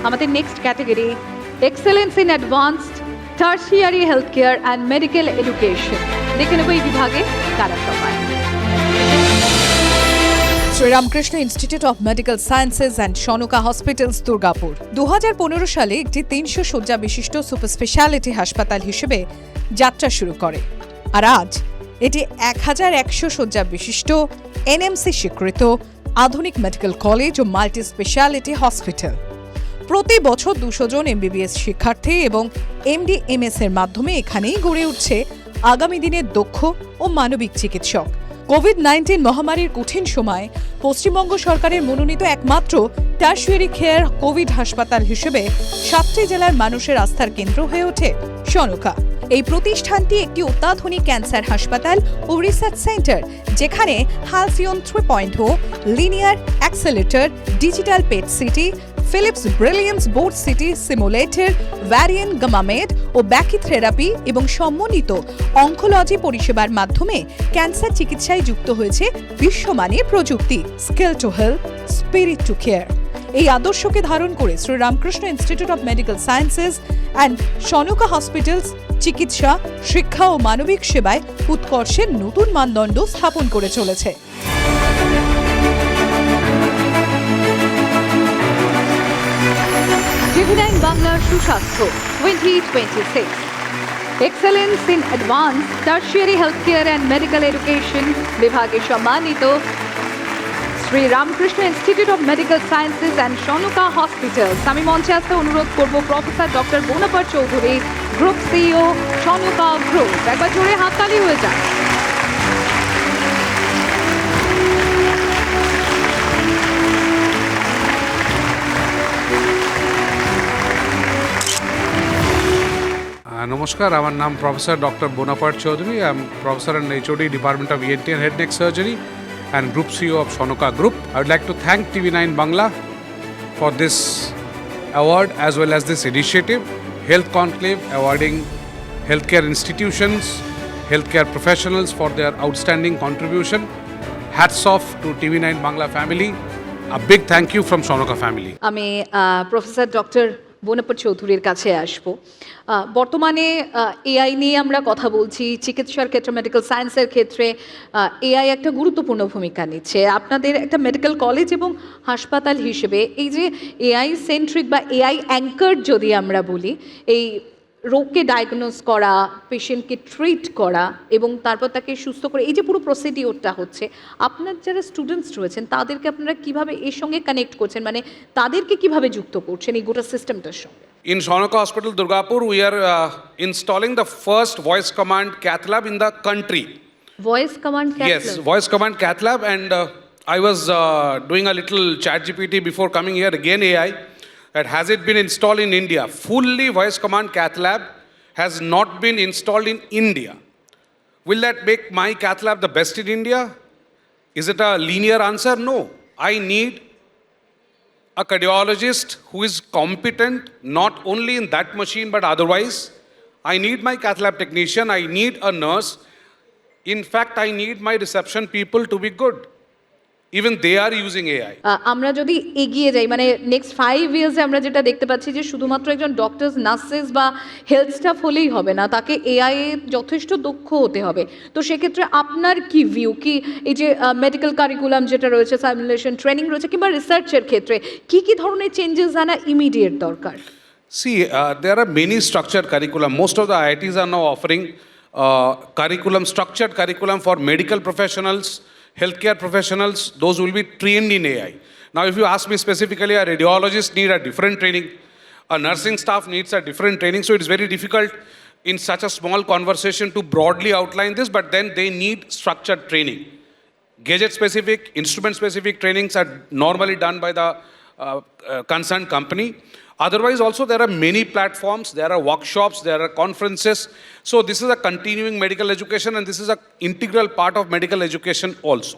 আমাদের next category excellence in advanced tertiary health care and medical education. দেখে নেব এই বিভাগে কারা সবাই। Sriramakrishna Institute of medical sciences and Sonka Hospitals Durgapur 2015 সালে একটি 300 শয্যা বিশিষ্ট সুপার স্পেশালিটি হাসপাতাল হিসেবে যাত্রা শুরু করে, আর আজ এটি 1100 শয্যা বিশিষ্ট এনএমসি স্বীকৃত আধুনিক মেডিকেল কলেজ ও মাল্টি স্পেশালিটি হসপিটাল। প্রতি বছর 200 জন এমবিবিএস শিক্ষার্থী এবং এমডি এমএস এর মাধ্যমে এখানেই গড়ে উঠছে আগামী দিনের দক্ষ ও মানবিক চিকিৎসক। কোভিড-19 মহামারীর কঠিন সময় পশ্চিমবঙ্গ সরকারের মনোনীত একমাত্র টারশিয়ারি কেয়ার কোভিড হাসপাতাল হিসেবে 7টি জেলার মানুষের আস্থার কেন্দ্র হয়ে ওঠে সনকা। এই প্রতিষ্ঠানটি একটি অত্যাধুনিক ক্যান্সার হাসপাতাল ও রিসার্চ সেন্টার, যেখানে Halcyon 3.0, linear accelerator, digital PET CT, Philips Brilliance bore CT simulator, variant GammaMed ও ব্যাকিথেরাপি এবং সমন্বিত অঙ্কোলজি পরিষেবার মাধ্যমে ক্যান্সার চিকিৎসায় যুক্ত হয়েছে বিশ্বমানের প্রযুক্তি। Skill to help, spirit to care. এই আদর্শকে ধারণ করে Sriramakrishna Institute of medical sciences and Sonka Hospitals চিকিৎসা, শিক্ষা ও মানবিক সেবায় উৎকর্ষের নতুন মানদণ্ড স্থাপন করে চলেছে। টিভি9 বাংলার সুস্বাস্থ্য 2026 excellence in advance tertiary health care and medical education বিভাগে সম্মানিত Shri Ramakrishna institute of medical sciences and Sonka hospitals. আমি মঞ্চে আসতে অনুরোধ করব professor doctor Bonaparte Chowdhury, group CEO, Sanaka group. একবার জোরে হাততালি হয়ে যায়। নমস্কার, আমার নাম professor doctor Bonaparte Chowdhury. I am professor and HOD department of ENT and Head Neck Surgery and Group CEO of Sonoka Group. I would like to thank TV9 Bangla for this award as well as this initiative, Health Conclave, awarding healthcare institutions, healthcare professionals for their outstanding contribution. Hats off to TV9 Bangla family. A big thank you from Sonoka family. আমি professor doctor বোনাপার চৌধুরীর কাছে আসবো। বর্তমানে AI নিয়ে আমরা কথা বলছি। চিকিৎসার ক্ষেত্রে, মেডিকেল সায়েন্সের ক্ষেত্রে এআই একটা গুরুত্বপূর্ণ ভূমিকা নিচ্ছে। আপনাদের একটা মেডিকেল কলেজ এবং হাসপাতাল হিসেবে এই যে এআই সেন্ট্রিক বা এআই অ্যাঙ্কার যদি আমরা বলি, এই রোগকে ডায়াগনোজ করা, পেশেন্টকে ট্রিট করা এবং তারপর তাকে সুস্থ করে, এই যে পুরো প্রসিডিওরটা হচ্ছে, আপনার যারা স্টুডেন্টস রয়েছেন তাদেরকে আপনারা কিভাবে এর সঙ্গে কানেক্ট করছেন, মানে তাদেরকে কিভাবে যুক্ত করছেন এই গোটা সিস্টেমটার সঙ্গে? In Sonoka Hospital, Durgapur, we are installing the first voice command cath lab in the country. Voice command cath lab? Yes, voice command cath lab, and I was doing a little chat GPT before coming here, again AI, that has it been installed in India? Fully voice command cath lab has not been installed in India. Will that make my cath lab the best in India? Is it a linear answer? No. I need a cardiologist who is competent not only in that machine but otherwise. I need my cath lab technician, I need a nurse. In fact, I need my reception people to be good. Even they are using AI. আমরা যদি এগিয়ে যাই, মানে next 5 ইয়ার্সে আমরা যেটা দেখতে পাচ্ছি যে শুধুমাত্র একজন ডক্টরস, নার্সেস বা হেলথ স্টাফ হলেই হবে না, তাকে এআই এর যথেষ্ট দক্ষ হতে হবে। তো সেক্ষেত্রে আপনার কি ভিউ, কি এই যে মেডিকেল কারিকুলাম যেটা রয়েছে, সাইমুলেশন ট্রেনিং রয়েছে, কিংবা রিসার্চের ক্ষেত্রে কি কি ধরনের চেঞ্জেস আনা ইমিডিয়েট দরকার? See, there are many structured curriculum. Most of the IITs are now offering curriculum, structured curriculum for medical professionals, healthcare professionals. Those will be trained in AI. Now, if you ask me specifically, a radiologist need a different training, a nursing staff needs a different training, so it's very difficult in such a small conversation to broadly outline this, but then they need structured training. Gadget specific, instrument specific trainings are normally done by the concerned company. Otherwise also there are many platforms, there are workshops, there are conferences. So this is a continuing medical education, and this is an integral part of medical education also.